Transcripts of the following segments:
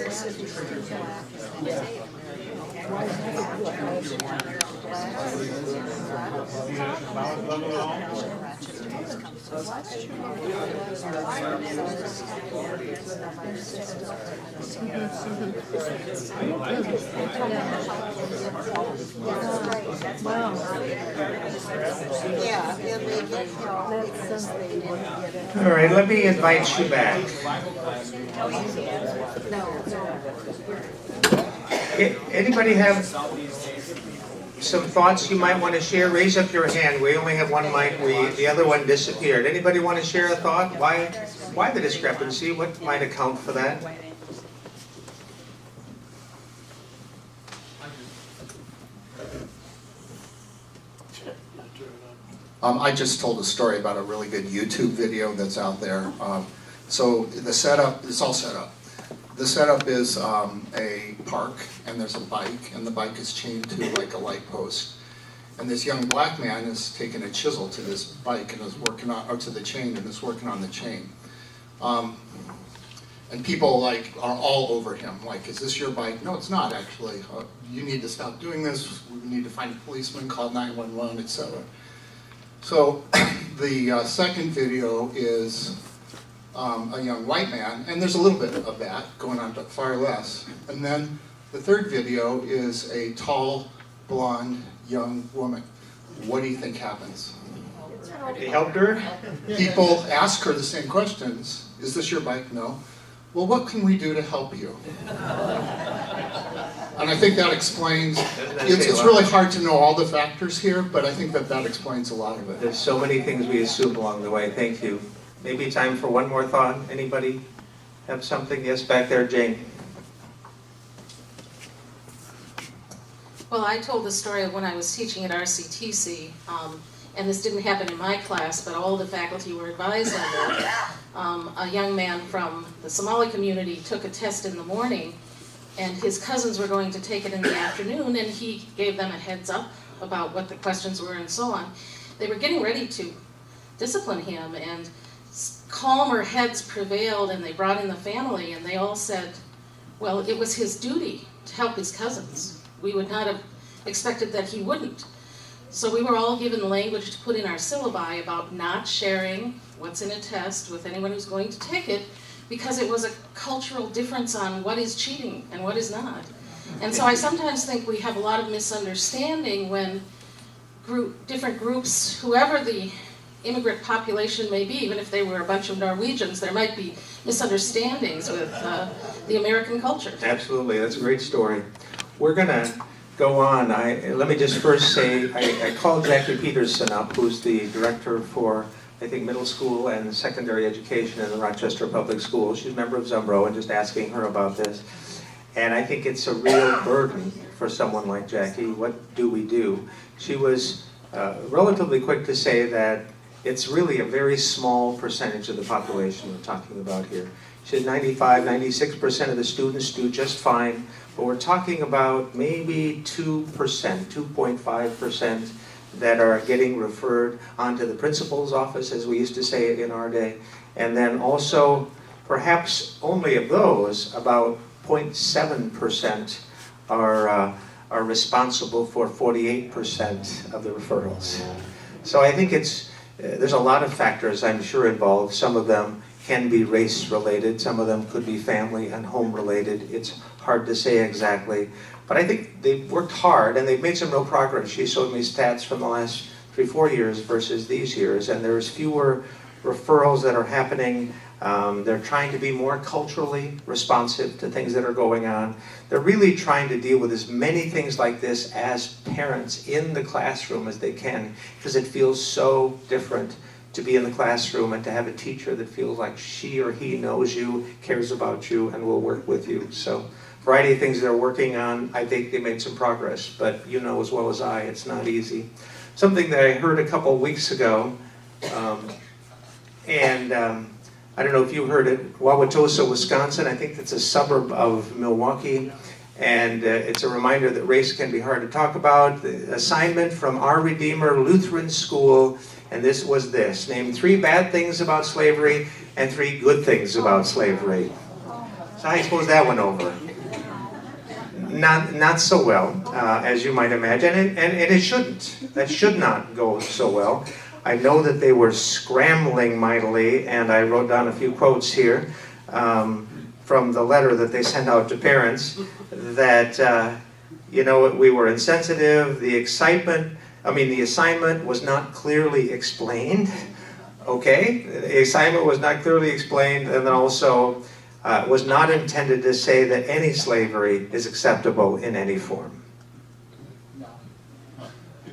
All right, let me invite you back. Anybody have some thoughts you might want to share? Raise up your hand. We only have one mic. The other one disappeared. Anybody want to share a thought? Why the discrepancy? What might account for that? I just told a story about a really good YouTube video that's out there. So the setup, it's all set up. The setup is a park, and there's a bike, and the bike is chained to like a light post. And this young black man is taking a chisel to this bike and is working on, or to the chain, and is working on the chain. And people like are all over him. Like, is this your bike? No, it's not actually. You need to stop doing this. We need to find a policeman, call 911, etc. So the second video is a young white man, and there's a little bit of that going on, but far less. And then the third video is a tall, blonde, young woman. What do you think happens? He helped her? People ask her the same questions. Is this your bike? No. Well, what can we do to help you? And I think that explains, it's really hard to know all the factors here, but I think that explains a lot of it. There's so many things we assume along the way. Thank you. Maybe time for one more thought. Anybody have something? Yes, back there, Jane. Well, I told the story of when I was teaching at RCTC, and this didn't happen in my class, but all the faculty were advised of it. A young man from the Somali community took a test in the morning, and his cousins were going to take it in the afternoon, and he gave them a heads up about what the questions were and so on. They were getting ready to discipline him, and calmer heads prevailed, and they brought in the family, and they all said, well, it was his duty to help his cousins. We would not have expected that he wouldn't. So we were all given language to put in our syllabi about not sharing what's in a test with anyone who's going to take it, because it was a cultural difference on what is cheating and what is not. And so I sometimes think we have a lot of misunderstanding when different groups, whoever the immigrant population may be, even if they were a bunch of Norwegians, there might be misunderstandings with the American culture. Absolutely, that's a great story. We're going to go on. Let me just first say, I called Jackie Peterson up, who's the director for, I think, middle school and secondary education in the Rochester Public Schools. She's a member of Zumbro, and just asking her about this. And I think it's a real burden for someone like Jackie. What do we do? She was relatively quick to say that it's really a very small percentage of the population we're talking about here. She said 95, 96% of the students do just fine, but we're talking about maybe 2%, 2.5% that are getting referred onto the principal's office, as we used to say it in our day. And then also, perhaps only of those, about 0.7% are responsible for 48% of the referrals. So I think there's a lot of factors, I'm sure, involved. Some of them can be race-related, some of them could be family and home-related. It's hard to say exactly. But I think they've worked hard, and they've made some real progress. She showed me stats from the last 3-4 years versus these years, and there's fewer referrals that are happening. They're trying to be more culturally responsive to things that are going on. They're really trying to deal with as many things like this as parents in the classroom as they can, because it feels so different to be in the classroom and to have a teacher that feels like she or he knows you, cares about you, and will work with you. So, a variety of things they're working on. I think they made some progress, but you know as well as I, it's not easy. Something that I heard a couple weeks ago, I don't know if you heard it, Wauwatosa, Wisconsin. I think it's a suburb of Milwaukee, and it's a reminder that race can be hard to talk about. The assignment from Our Redeemer Lutheran School, and this was this: name 3 bad things about slavery and 3 good things about slavery. So I suppose that went over. Not so well, as you might imagine, and it shouldn't. That should not go so well. I know that they were scrambling mightily, and I wrote down a few quotes here from the letter that they sent out to parents, that, we were insensitive, the assignment was not clearly explained, okay? The assignment was not clearly explained, and then also was not intended to say that any slavery is acceptable in any form.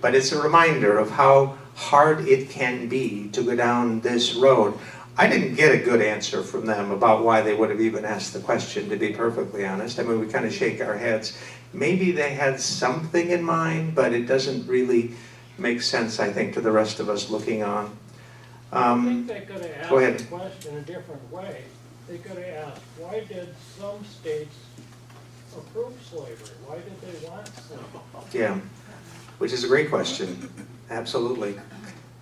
But it's a reminder of how hard it can be to go down this road. I didn't get a good answer from them about why they would have even asked the question, to be perfectly honest. I mean, we kind of shake our heads. Maybe they had something in mind, but it doesn't really make sense, I think, to the rest of us looking on. I think they could have Go ahead. asked the question a different way. They could have asked, why did some states approve slavery? Why did they want slavery? Yeah, which is a great question. Absolutely.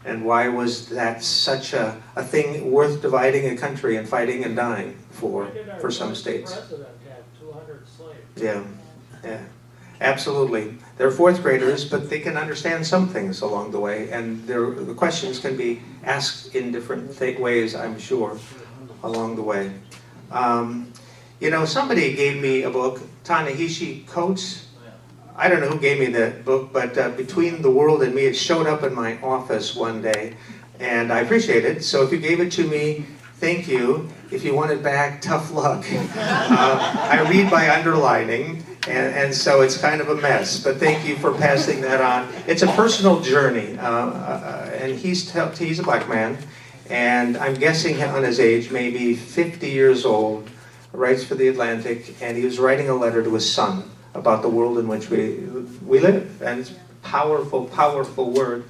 And why was that such a thing worth dividing a country and fighting and dying for some states? Why did our president have 200 slaves? Yeah, absolutely. They're fourth graders, but they can understand some things along the way, and the questions can be asked in different ways, I'm sure, along the way. Somebody gave me a book, Ta-Nehisi Coates. I don't know who gave me that book, but Between the World and Me, it showed up in my office one day, and I appreciate it. So if you gave it to me, thank you. If you want it back, tough luck. I read by underlining, and so it's kind of a mess, but thank you for passing that on. It's a personal journey, and he's a black man, and I'm guessing on his age, maybe 50 years old, writes for the Atlantic, and he was writing a letter to his son about the world in which we live, and it's a powerful, powerful word.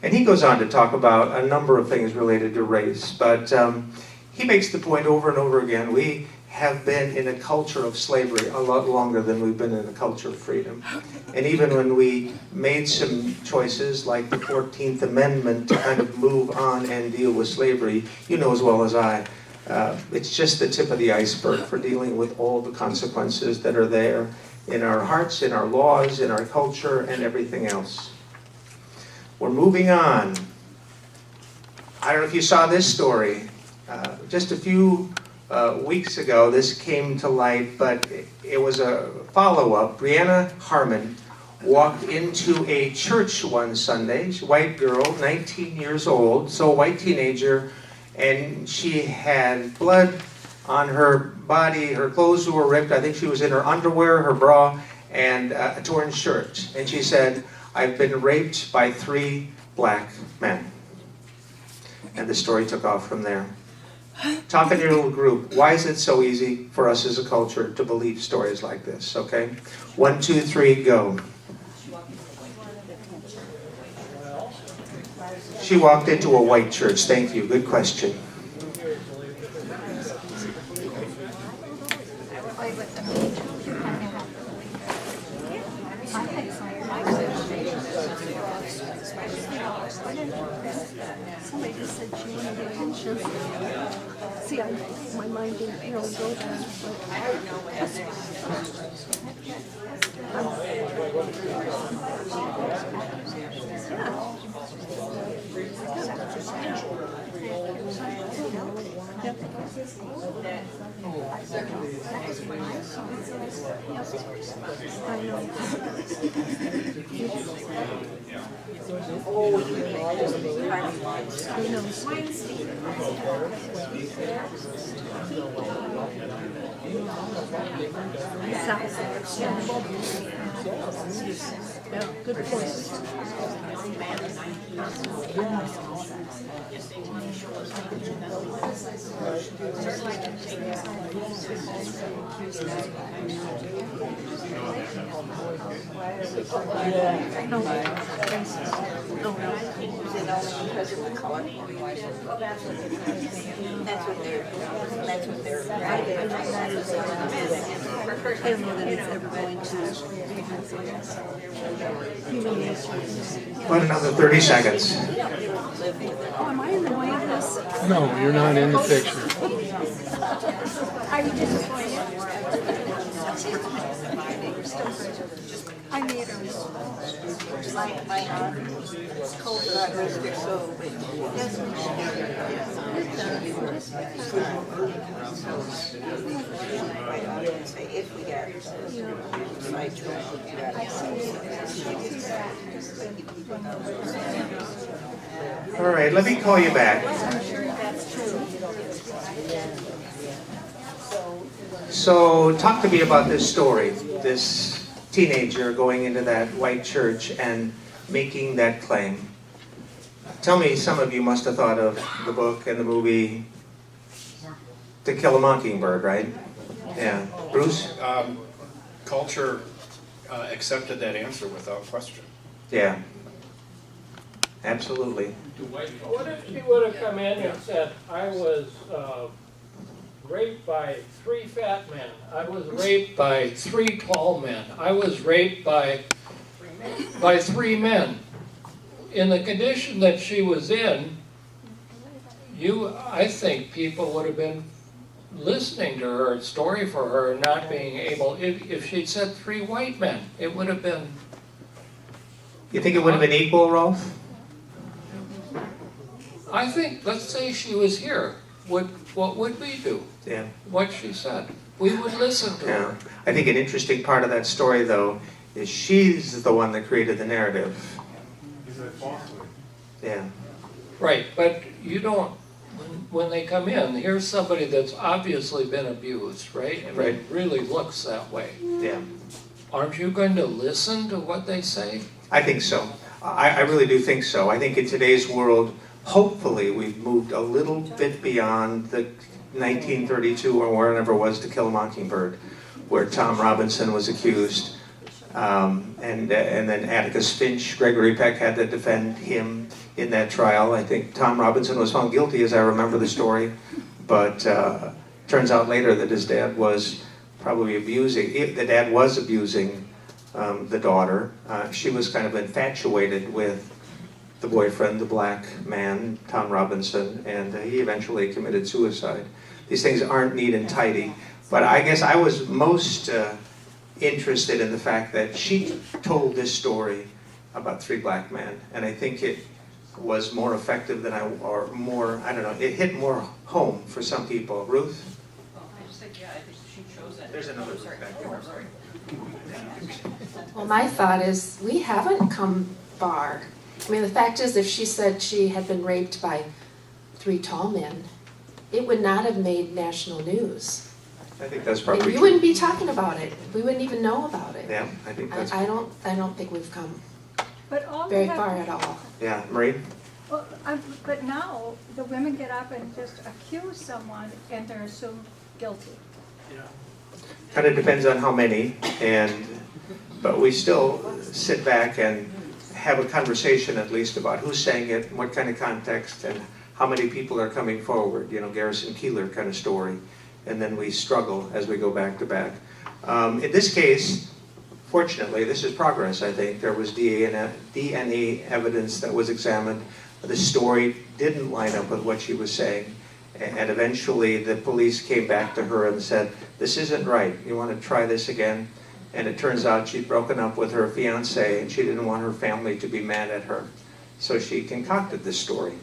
And he goes on to talk about a number of things related to race, but he makes the point over and over again, we have been in a culture of slavery a lot longer than we've been in a culture of freedom. And even when we made some choices, like the 14th Amendment, to kind of move on and deal with slavery, you know as well as I, it's just the tip of the iceberg for dealing with all the consequences that are there in our hearts, in our laws, in our culture, and everything else. We're moving on. I don't know if you saw this story. Just a few weeks ago, this came to light, but it was a follow-up. Brianna Harmon walked into a church one Sunday. She's a white girl, 19 years old, so a white teenager, and she had blood on her body. Her clothes were ripped. I think she was in her underwear, her bra, and a torn shirt. And she said, "I've been raped by 3 black men." And the story took off from there. Talk in your little group. Why is it so easy for us as a culture to believe stories like this? Okay? 1, 2, 3, go. She walked into a white church. Thank you. Good question. Somebody just said she wanted attention. See, my mind didn't really go there. I know. Who knows? Yeah, good point. I don't know that it's ever going to. About another 30 seconds. Oh, am I in the way of this? No, you're not in the picture. Are you disappointed? My aunt was told that so say if we get All right, let me call you back. So talk to me about this story, this teenager going into that white church and making that claim. Tell me, some of you must have thought of the book and the movie To Kill a Mockingbird, right? Yeah. Bruce? Culture accepted that answer without question. Yeah. Absolutely. What if she would have come in and said, I was raped by 3 fat men, I was raped by 3 tall men, I was raped by 3 men. In the condition that she was in, I think people would have been listening to her story for her, not being able, if she'd said 3 white men, it would have been... You think it would have been equal, Rolf? I think, let's say she was here, what would we do? Yeah. What she said. We would listen to Yeah. her. I think an interesting part of that story, though, is she's the one that created the narrative. Yeah. Right, but you don't, when they come in, here's somebody that's obviously been abused, right? I mean, Right. it really looks that way. Yeah. Aren't you going to listen to what they say? I think so. I really do think so. I think in today's world, hopefully we've moved a little bit beyond the 1932 or wherever it was, To Kill a Mockingbird, where Tom Robinson was accused, and then Atticus Finch, Gregory Peck had to defend him in that trial. I think Tom Robinson was found guilty, as I remember the story, but turns out later that his dad was probably abusing, the dad was abusing the daughter. She was kind of infatuated with the boyfriend, the black man, Tom Robinson, and he eventually committed suicide. These things aren't neat and tidy, but I guess I was most interested in the fact that she told this story about 3 black men, and I think it was more effective than I don't know, it hit more home for some people. Ruth? I just think, I think she chose that. There's another back there. I'm sorry. Well, my thought is, we haven't come far. I mean, the fact is, if she said she had been raped by 3 tall men, it would not have made national news. I think that's I probably mean, you true. wouldn't be talking about it. We wouldn't even know about it. Yeah, I think that's... I don't think we've come But all very we have far to- at all. Yeah, Marie? Well, but now the women get up and just accuse someone and they're assumed guilty. Kind of depends on how many, but we still sit back and have a conversation at least about who's saying it, what kind of context, and how many people are coming forward. You know, Garrison Keillor kind of story. And then we struggle as we go back to back. In this case, fortunately, this is progress, I think. There was DNA evidence that was examined. The story didn't line up with what she was saying. And eventually the police came back to her and said, this isn't right. You want to try this again? And it turns out she'd broken up with her fiancé and she didn't want her family to be mad at her. So she concocted this story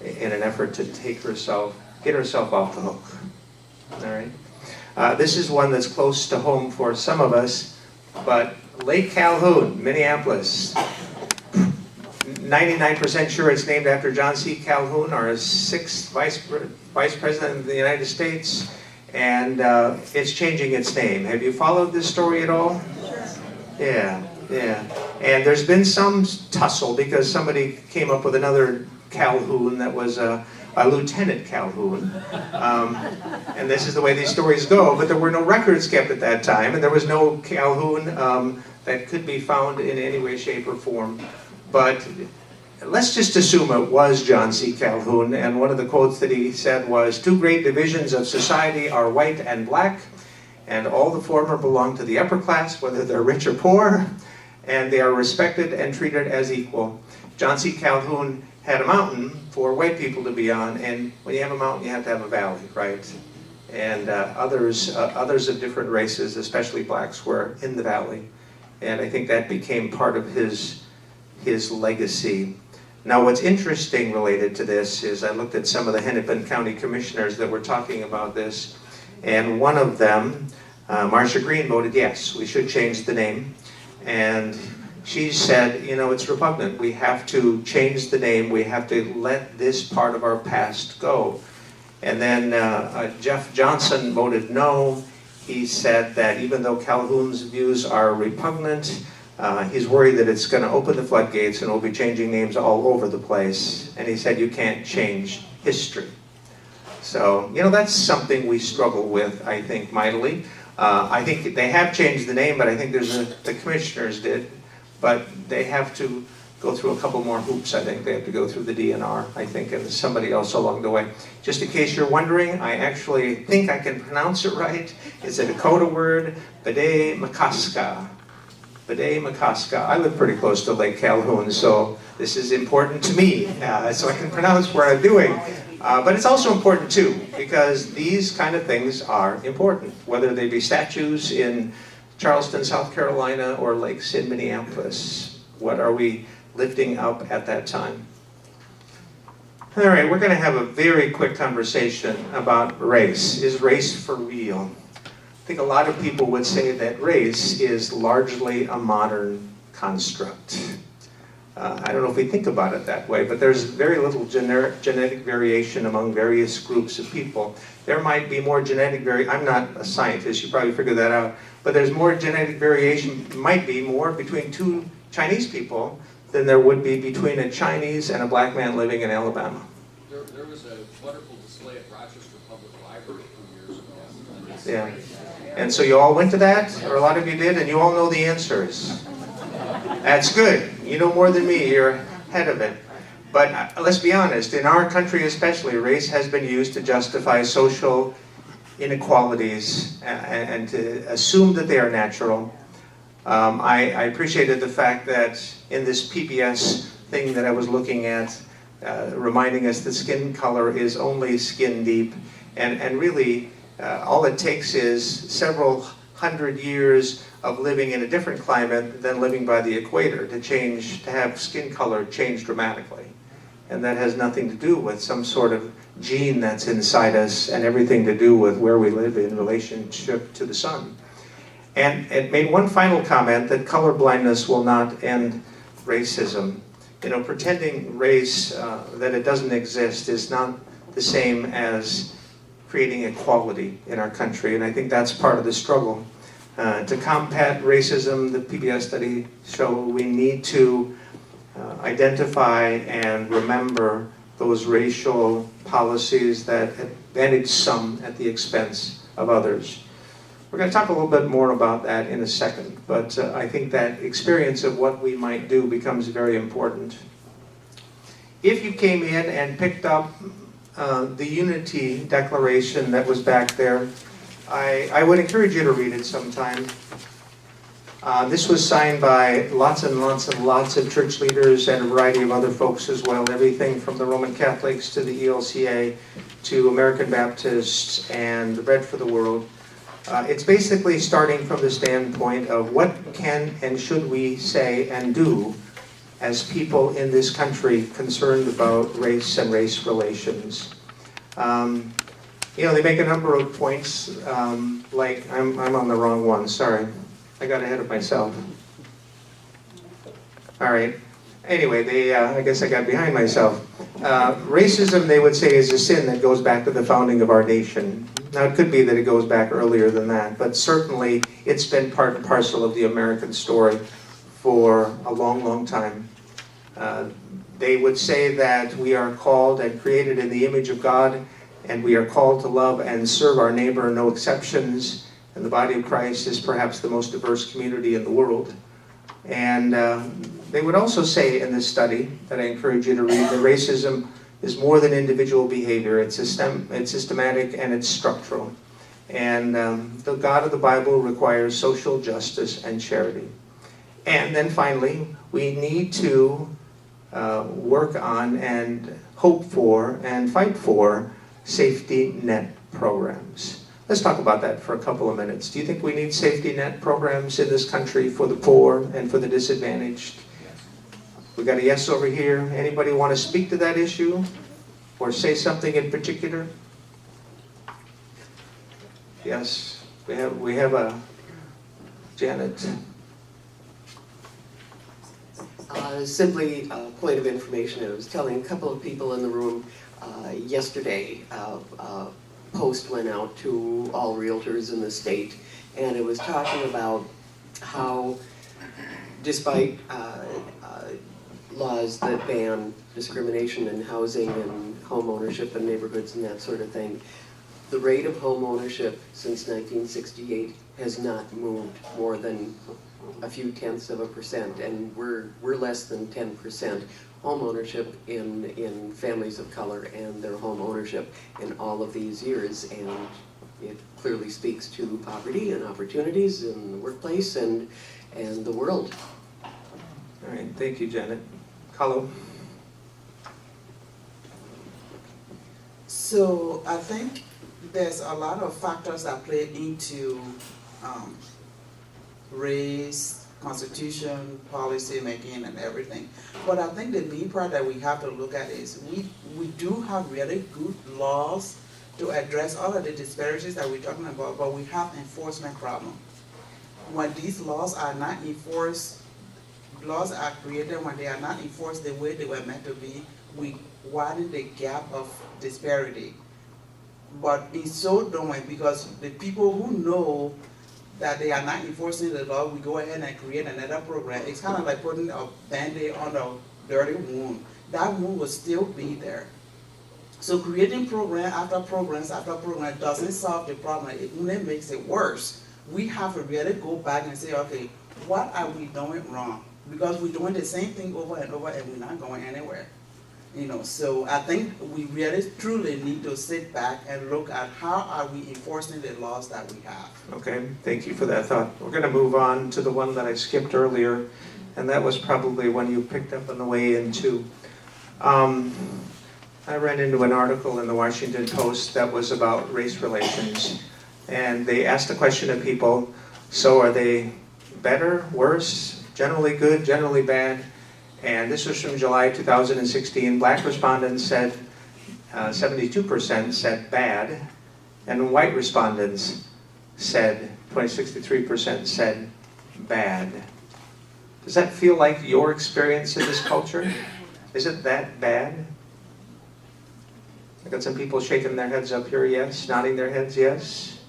in an effort to get herself off the hook. All right. This is one that's close to home for some of us, but Lake Calhoun, Minneapolis. 99% sure it's named after John C. Calhoun, our 6th Vice President of the United States, and it's changing its name. Have you followed this story at all? Sure. Yeah. And there's been some tussle because somebody came up with another Calhoun that was a Lieutenant Calhoun. And this is the way these stories go, but there were no records kept at that time, and there was no Calhoun that could be found in any way, shape, or form. But let's just assume it was John C. Calhoun, and one of the quotes that he said was, 2 great divisions of society are white and black, and all the former belong to the upper class, whether they're rich or poor, and they are respected and treated as equal. John C. Calhoun had a mountain for white people to be on, and when you have a mountain, you have to have a valley, right? And others of different races, especially blacks, were in the valley. And I think that became part of his his legacy. Now, what's interesting related to this is I looked at some of the Hennepin County commissioners that were talking about this, and one of them, Marcia Green, voted yes, we should change the name. And she said, you know, it's repugnant. We have to change the name. We have to let this part of our past go. And then Jeff Johnson voted no. He said that even though Calhoun's views are repugnant, he's worried that it's going to open the floodgates and we'll be changing names all over the place. And he said you can't change history. So, you know, that's something we struggle with, I think, mightily. I think they have changed the name, but I think the commissioners did. But they have to go through a couple more hoops, I think. They have to go through the DNR, I think, and somebody else along the way. Just in case you're wondering, I actually think I can pronounce it right. It's a Dakota word, B'day Makaska. B'day Makaska. I live pretty close to Lake Calhoun, so this is important to me, so I can pronounce what I'm doing. But it's also important, too, because these kind of things are important, whether they be statues in Charleston, South Carolina, or lakes in Minneapolis. What are we lifting up at that time? All right, we're going to have a very quick conversation about race. Is race for real? I think a lot of people would say that race is largely a modern construct. I don't know if we think about it that way, but there's very little genetic variation among various groups of people. There might be more genetic variation. I'm not a scientist, you probably figured that out, but there's more genetic variation, might be more between two Chinese people than there would be between a Chinese and a black man living in Alabama. There was a wonderful display at Rochester Public Library a few years ago. Yeah. And so you all went to that, or a lot of you did, and you all know the answers. That's good. You know more than me. You're ahead of it. But let's be honest. In our country especially, race has been used to justify social inequalities and to assume that they are natural. I appreciated the fact that in this PBS thing that I was looking at, reminding us that skin color is only skin deep. And really, all it takes is several hundred years of living in a different climate than living by the equator to have skin color change dramatically. And that has nothing to do with some sort of gene that's inside us and everything to do with where we live in relationship to the sun. And it made one final comment that color blindness will not end racism. You know, pretending race, that it doesn't exist is not the same as creating equality in our country. And I think that's part of the struggle. To combat racism, the PBS study showed we need to identify and remember those racial policies that advantage some at the expense of others. We're going to talk a little bit more about that in a second, but I think that experience of what we might do becomes very important. If you came in and picked up the Unity Declaration that was back there, I would encourage you to read it sometime. This was signed by lots and lots and lots of church leaders and a variety of other folks as well, everything from the Roman Catholics to the ELCA to American Baptists and the Bread for the World. It's basically starting from the standpoint of what can and should we say and do as people in this country concerned about race and race relations. You know, they make a number of points, like, I'm on the wrong one, sorry. I got ahead of myself. All right. Anyway, I guess I got behind myself. Racism, they would say, is a sin that goes back to the founding of our nation. Now, it could be that it goes back earlier than that, but certainly it's been part and parcel of the American story for a long, long time. They would say that we are called and created in the image of God, and we are called to love and serve our neighbor, no exceptions. And the body of Christ is perhaps the most diverse community in the world. And they would also say in this study that I encourage you to read that racism is more than individual behavior. It's systematic and it's structural. And the God of the Bible requires social justice and charity. And then finally, we need to work on and hope for and fight for safety net programs. Let's talk about that for a couple of minutes. Do you think we need safety net programs in this country for the poor and for the disadvantaged? We got a yes over here. Anybody want to speak to that issue or say something in particular? Yes, we have a Janet. Simply a point of information. I was telling a couple of people in the room yesterday, a post went out to all realtors in the state, and it was talking about how, despite laws that ban discrimination in housing and home ownership in neighborhoods and that sort of thing, the rate of home ownership since 1968 has not moved more than a few tenths of a percent, and we're less than 10% home ownership in families of color and their home ownership in all of these years, and it clearly speaks to poverty and opportunities in the workplace and the world. All right, thank you, Janet. Carlo? So I think there's a lot of factors that play into race, constitution, policy making, and everything. But I think the main part that we have to look at is we do have really good laws to address all of the disparities that we're talking about, but we have enforcement problem. When these laws are not enforced, laws are created when they are not enforced the way they were meant to be, we widen the gap of disparity. But in so doing, because the people who know that they are not enforcing the law, we go ahead and create another program. It's kind of like putting a Band-Aid on a dirty wound. That wound will still be there. So creating program after programs after program doesn't solve the problem. It only makes it worse. We have to really go back and say, okay, what are we doing wrong? Because we're doing the same thing over and over and we're not going anywhere. You know, so I think we really truly need to sit back and look at how are we enforcing the laws that we have. Okay, thank you for that thought. We're going to move on to the one that I skipped earlier, and that was probably one you picked up on the way in too. I ran into an article in the Washington Post that was about race relations, and they asked the question of people, so are they better, worse, generally good, generally bad? And this was from July 2016. Black respondents said 72% said bad, and white respondents said 63% said bad. Does that feel like your experience in this culture? Is it that bad? I got some people shaking their heads up here, yes, nodding their heads, yes.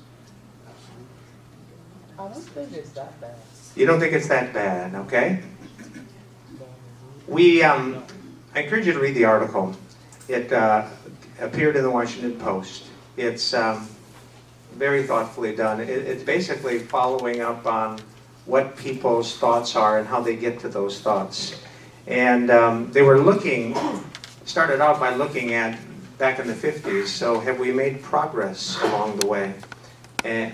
I don't think it's that bad. You don't think it's that bad, okay? I encourage you to read the article. It appeared in the Washington Post. It's very thoughtfully done. It's basically following up on what people's thoughts are and how they get to those thoughts. And they were started out by looking at back in the 50s, so have we made progress along the way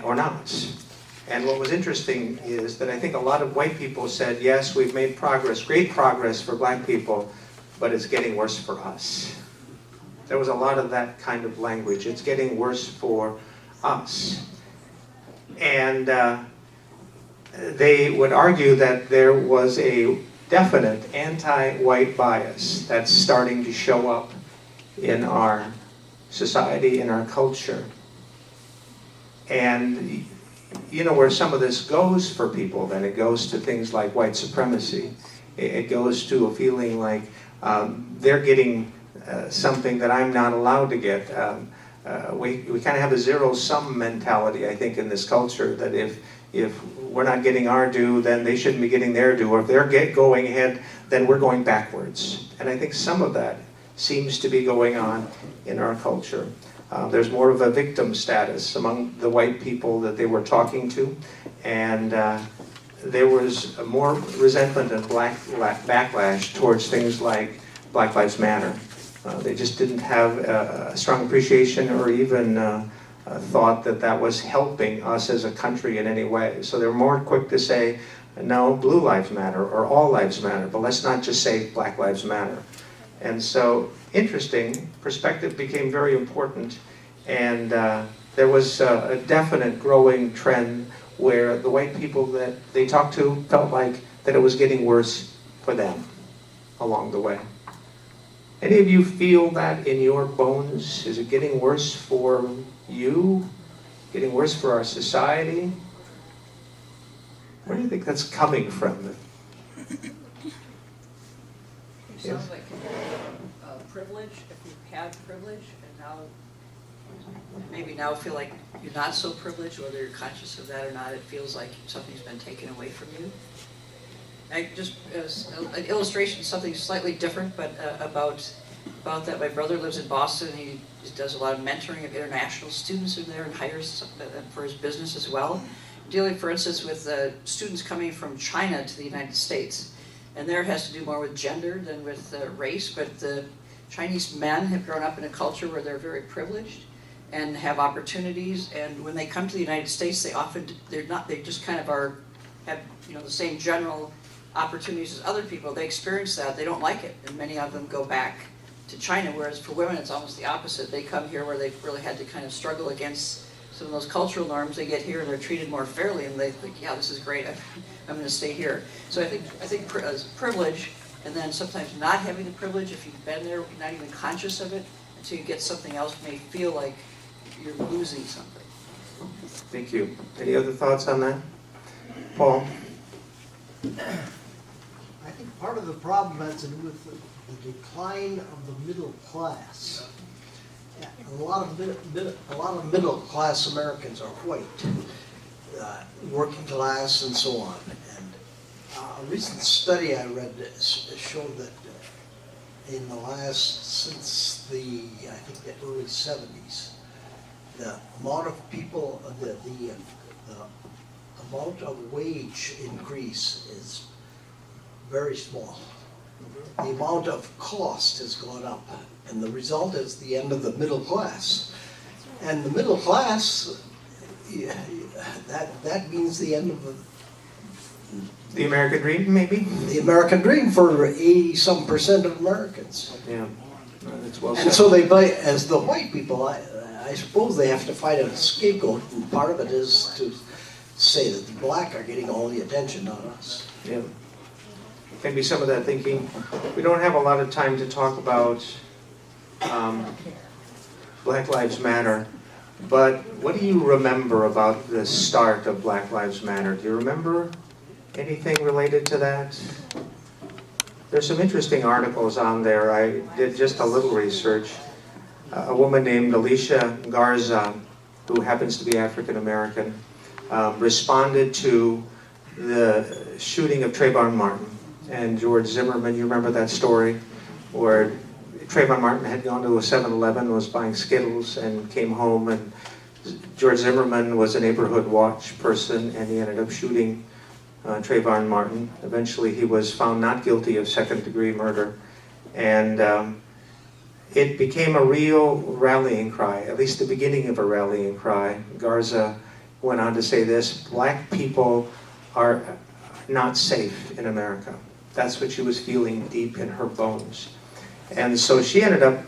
or not? And what was interesting is that I think a lot of white people said, yes, we've made progress, great progress for black people, but it's getting worse for us. There was a lot of that kind of language. It's getting worse for us. And they would argue that there was a definite anti-white bias that's starting to show up in our society, in our culture. And you know where some of this goes for people, then it goes to things like white supremacy. It goes to a feeling like they're getting something that I'm not allowed to get. We kind of have a zero-sum mentality, I think, in this culture, that if we're not getting our due, then they shouldn't be getting their due, or if they're going ahead, then we're going backwards. And I think some of that seems to be going on in our culture. There's more of a victim status among the white people that they were talking to, and there was more resentment and backlash towards things like Black Lives Matter. They just didn't have a strong appreciation or even thought that that was helping us as a country in any way. So they're more quick to say, no, blue lives matter or all lives matter, but let's not just say Black Lives Matter. And so, interesting, perspective became very important, and there was a definite growing trend where the white people that they talked to felt like that it was getting worse for them. along the way. Any of you feel that in your bones? Is it getting worse for you? Getting worse for our society? Where do you think that's coming from? It sounds like privilege, if you've had privilege, and now, maybe now feel like you're not so privileged, whether you're conscious of that or not, it feels like something's been taken away from you. Just as an illustration, something slightly different, but about that, my brother lives in Boston. He does a lot of mentoring of international students who are there and hires for his business as well. Dealing, for instance, with students coming from China to the United States. And there it has to do more with gender than with race, but the Chinese men have grown up in a culture where they're very privileged and have opportunities, and when they come to the United States, they just kind of have the same general opportunities as other people. They experience that, they don't like it, and many of them go back to China, whereas for women it's almost the opposite. They come here where they've really had to kind of struggle against some of those cultural norms. They get here and they're treated more fairly, and they think, yeah, this is great, I'm going to stay here. So I think privilege, and then sometimes not having the privilege, if you've been there, not even conscious of it, until you get something else, may feel like you're losing something. Thank you. Any other thoughts on that? Paul? I think part of the problem has to do with the decline of the middle class. A lot of middle class Americans are white, working class and so on. And a recent study I read showed that in the since the early 70s, the amount of people, the amount of wage increase is very small. The amount of cost has gone up, and the result is the end of the middle class. And the middle class, that means the end of the American dream, maybe? The American dream for 80-some% of Americans. Yeah, that's well said. And so they buy, as the white people, I suppose they have to find a scapegoat, and part of it is to say that the black are getting all the attention, not us. Yeah. Maybe some of that thinking. We don't have a lot of time to talk about Black Lives Matter, but what do you remember about the start of Black Lives Matter? Do you remember anything related to that? There's some interesting articles on there. I did just a little research. A woman named Alicia Garza, who happens to be African American, responded to the shooting of Trayvon Martin and George Zimmerman. You remember that story where Trayvon Martin had gone to a 7-Eleven, was buying Skittles, and came home, and George Zimmerman was a neighborhood watch person, and he ended up shooting Trayvon Martin. Eventually he was found not guilty of second-degree murder, and it became a real rallying cry, at least the beginning of a rallying cry. Garza went on to say this: black people are not safe in America. That's what she was feeling deep in her bones. And so she ended up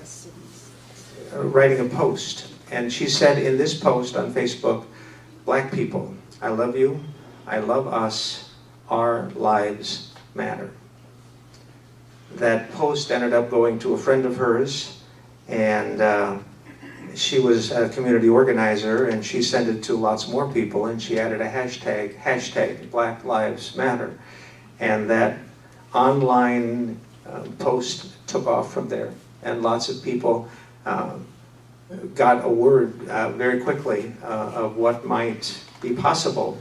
writing a post. And she said in this post on Facebook, "Black people, I love you, I love us, our lives matter." That post ended up going to a friend of hers, and she was a community organizer, and she sent it to lots more people, and she added a hashtag Black Lives Matter. And that online post took off from there, and lots of people got a word very quickly of what might be possible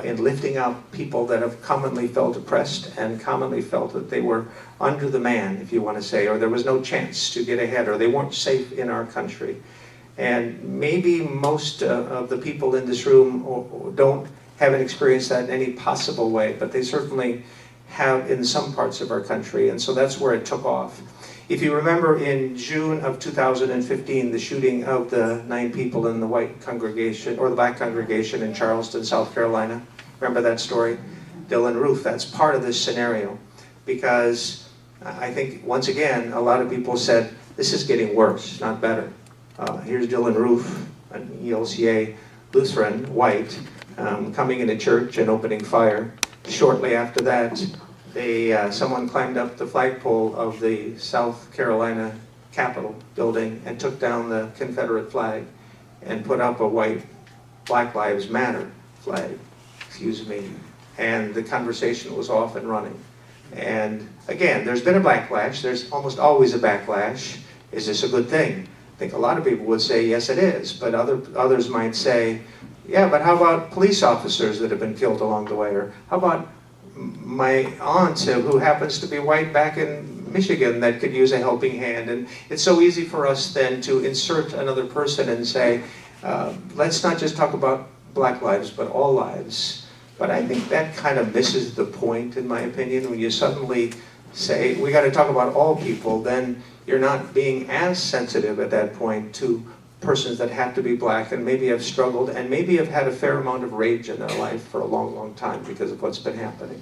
in lifting up people that have commonly felt oppressed and commonly felt that they were under the man, if you want to say, or there was no chance to get ahead, or they weren't safe in our country. And maybe most of the people in this room haven't experienced that in any possible way, but they certainly have in some parts of our country, and so that's where it took off. If you remember, in June of 2015, the shooting of the 9 people in the white congregation, or the black congregation in Charleston, South Carolina, remember that story? Dylan Roof, that's part of this scenario, because I think, once again, a lot of people said, this is getting worse, not better. Here's Dylan Roof, an ELCA Lutheran, white, coming into church and opening fire. Shortly after that, someone climbed up the flagpole of the South Carolina Capitol building and took down the Confederate flag and put up a white Black Lives Matter flag, excuse me, and the conversation was off and running. And again, there's been a backlash. There's almost always a backlash. Is this a good thing? I think a lot of people would say, yes, it is. But others might say, yeah, but how about police officers that have been killed along the way? Or how about my aunt who happens to be white back in Michigan that could use a helping hand? And it's so easy for us then to insert another person and say, let's not just talk about black lives, but all lives. But I think that kind of misses the point, in my opinion, when you suddenly say, we got to talk about all people, then you're not being as sensitive at that point to persons that have to be black and maybe have struggled and maybe have had a fair amount of rage in their life for a long, long time because of what's been happening.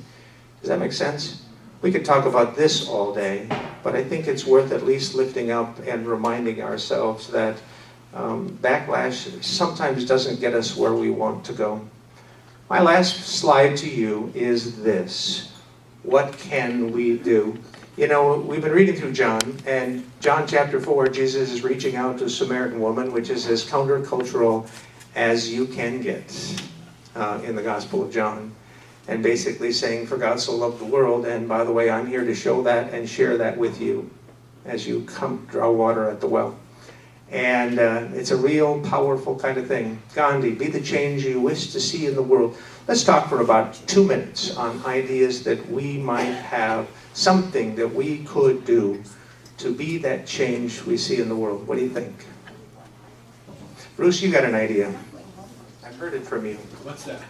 Does that make sense? We could talk about this all day, but I think it's worth at least lifting up and reminding ourselves that backlash sometimes doesn't get us where we want to go. My last slide to you is this. What can we do? You know, we've been reading through John, and John chapter 4, Jesus is reaching out to a Samaritan woman, which is as countercultural as you can get in the Gospel of John, and basically saying, for God so loved the world, and by the way, I'm here to show that and share that with you as you come draw water at the well. And it's a real powerful kind of thing. Gandhi, be the change you wish to see in the world. Let's talk for about 2 minutes on ideas that we might have, something that we could do to be that change we see in the world. What do you think? Bruce, you got an idea. I've heard it from you. What's that?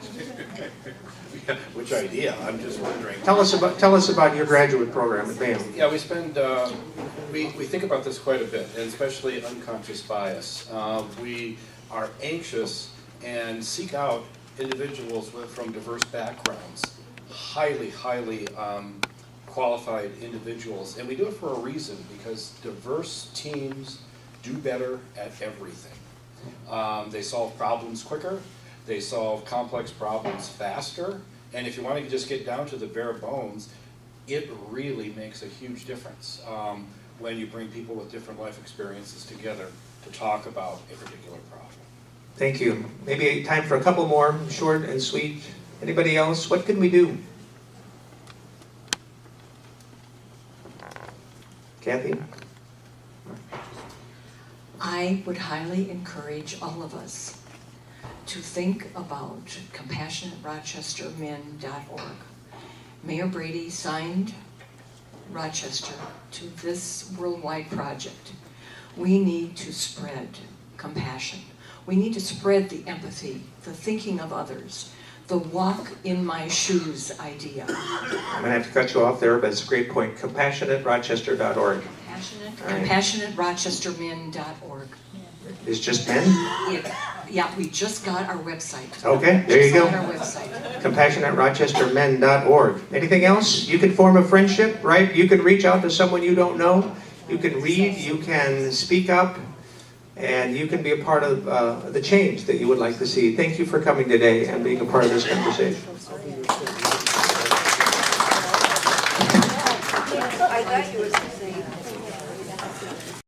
Which idea? I'm just wondering. Tell us about your graduate program at BAM. Yeah, we spend, we think about this quite a bit, and especially unconscious bias. We are anxious and seek out individuals from diverse backgrounds, highly qualified individuals, and we do it for a reason, because diverse teams do better at everything. They solve problems quicker, they solve complex problems faster, and if you want to just get down to the bare bones, it really makes a huge difference when you bring people with different life experiences together to talk about a particular problem. Thank you. Maybe time for a couple more, short and sweet. Anybody else? What can we do? Kathy? I would highly encourage all of us to think about CompassionateRochesterMen.org. Mayor Brady signed Rochester to this worldwide project. We need to spread compassion. We need to spread the empathy, the thinking of others, the walk in my shoes idea. I'm going to have to cut you off there, but it's a great point. CompassionateRochester.org. CompassionateRochesterMen.org. It's just men? Yeah, we just got our website. Okay, there you go. Just got our website. CompassionateRochesterMen.org. Anything else? You can form a friendship, right? You can reach out to someone you don't know. You can read, you can speak up, and you can be a part of the change that you would like to see. Thank you for coming today and being a part of this conversation.